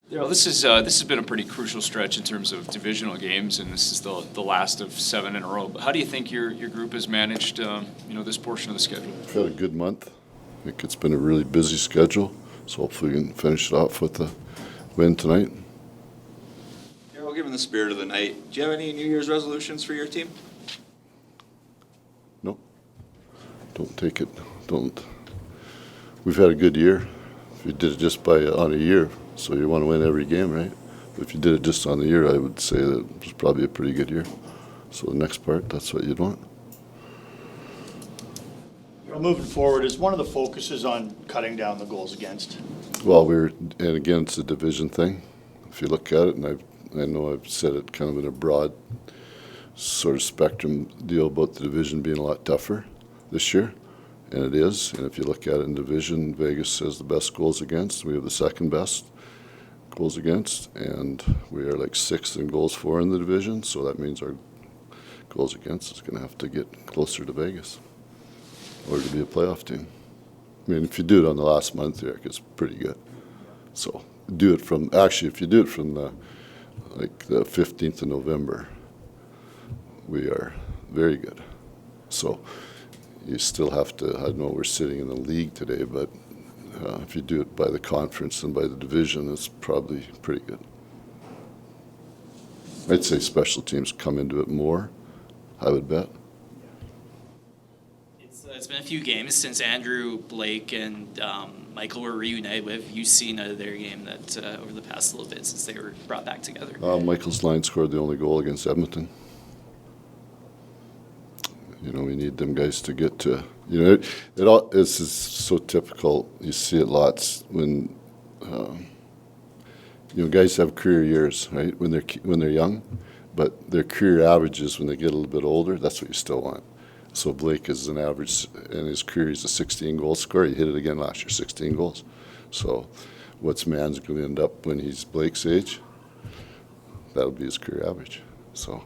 Yeah, well, this has been a pretty crucial stretch in terms of divisional games, and this is the last of 7 in a row. But how do you think your group has managed this portion of the schedule? We've had a good month. I think it's been a really busy schedule, so hopefully we can finish it off with a win tonight. Darryl, given the spirit of the night, do you have any New Year's resolutions for your team? No, don't take it. Don't. We've had a good year. If you did it just on a year, so you want to win every game, right? But if you did it just on the year, I would say that it was probably a pretty good year. So the next part, that's what you'd want. Moving forward, is one of the focuses on cutting down the goals against? Well, and again, it's a division thing. If you look at it, and I know I've said it kind of in a broad sort of spectrum deal about the division being a lot tougher this year, and it is. And if you look at it in division, Vegas has the best goals against. We have the second best goals against, and we are like 6th in goals for in the division, so that means our goals against is going to have to get closer to Vegas or to be a playoff team. I mean, if you do it on the last month, Eric, it's pretty good. So if you do it from the 15th of November, we are very good. So you still have to, I don't know, we're sitting in the league today, but if you do it by the conference and by the division, it's probably pretty good. I'd say special teams come into it more, I would bet. It's been a few games since Andrew, Blake, and Michael were reunited with. You've seen out of their game that over the past little bit since they were brought back together. Michael's line scored the only goal against Edmonton. You know, we need them guys to get to. You know, this is so typical. You see it lots when guys have career years, right? When they're young, but their career averages when they get a little bit older. That's what you still want. So Blake is an average in his career. He's a 16 goal scorer. He hit it again last year, 16 goals. So what's Man's going to end up when he's Blake's age? That'll be his career average. So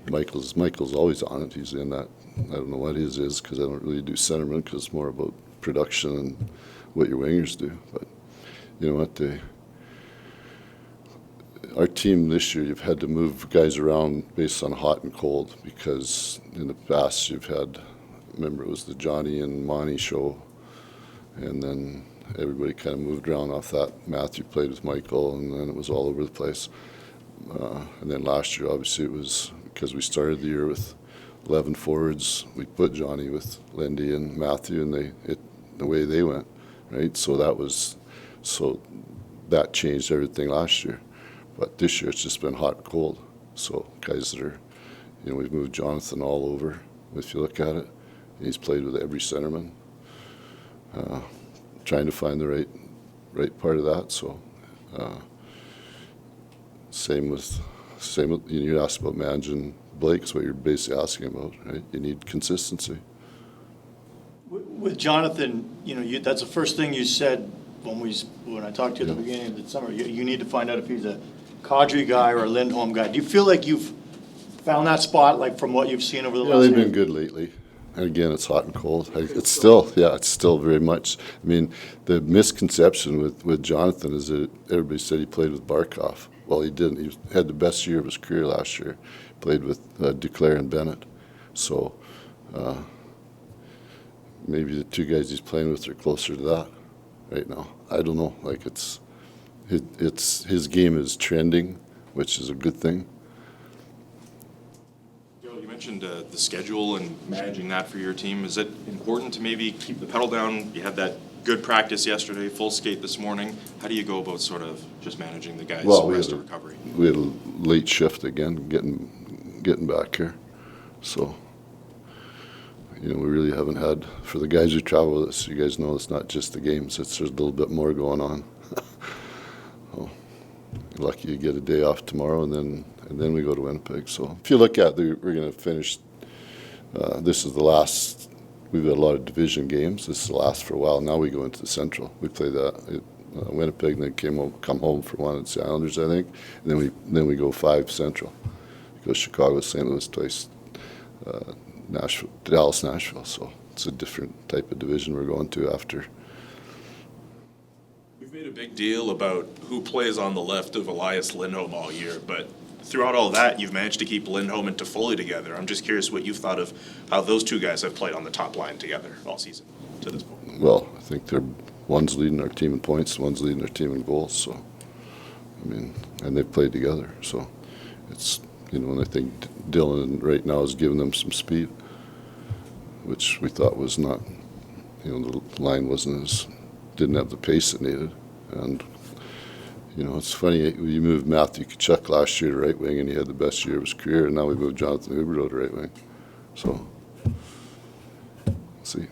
Michael's always on it. He's in that. I don't know what his is because I don't really do centerman because it's more about production and what your wingers do. But you know what? Our team this year, you've had to move guys around based on hot and cold because in the past you've had, remember it was the Johnny and Monty show, and then everybody kind of moved around off that. Matthew played with Michael, and then it was all over the place. And then last year, obviously, it was because we started the year with 11 forwards. We put Johnny with Lindy and Matthew, and the way they went, right? So that changed everything last year. But this year it's just been hot and cold. So guys that are, we've moved Jonathan all over. If you look at it, he's played with every centerman. Trying to find the right part of that. So same with you asked about managing Blake. Is what you're basically asking about, right? You need consistency. With Jonathan, that's the first thing you said when I talked to you at the beginning of the summer. You need to find out if he's a Kadri guy or a Lindholm guy. Do you feel like you've found that spot, like from what you've seen over the last year? Yeah, they've been good lately. And again, it's hot and cold. It's still very much. I mean, the misconception with Jonathan is that everybody said he played with Barkov. Well, he didn't. He had the best year of his career last year. Played with Duclair and Bennett. So maybe the two guys he's playing with are closer to that right now. I don't know. Like it's his game is trending, which is a good thing. You mentioned the schedule and managing that for your team. Is it important to maybe keep the pedal down? You had that good practice yesterday, full skate this morning. How do you go about sort of just managing the guys' rest of recovery? We had a late shift again, getting back here. So, we really haven't had, for the guys who travel with us, you guys know it's not just the games, there's a little bit more going on. So, you're lucky you get a day off tomorrow, and then we go to Winnipeg. So if you look at we're going to finish, this is the last, we've had a lot of division games. This is the last for a while. Now we go into the Central. We play that at Winnipeg, and then come home for one at the Islanders, I think. And then we go 5 Central. We go Chicago, St. Louis twice, Nashville, Dallas, Nashville. So it's a different type of division we're going to after. We've made a big deal about who plays on the left of Elias Lindholm all year, but throughout all that, you've managed to keep Lindholm and Foley together. I'm just curious what you've thought of how those two guys have played on the top line together all season to this point. Well, I think one's leading our team in points, one's leading our team in goals, so, I mean, and they've played together, so it's, and I think Dylan right now is giving them some speed, which we thought was not, the line didn't have the pace it needed. And, it's funny, you moved Matthew Tkachuk last year to right wing, and he had the best year of his career, and now we moved Jonathan Huberdeau to right wing. So, we'll see.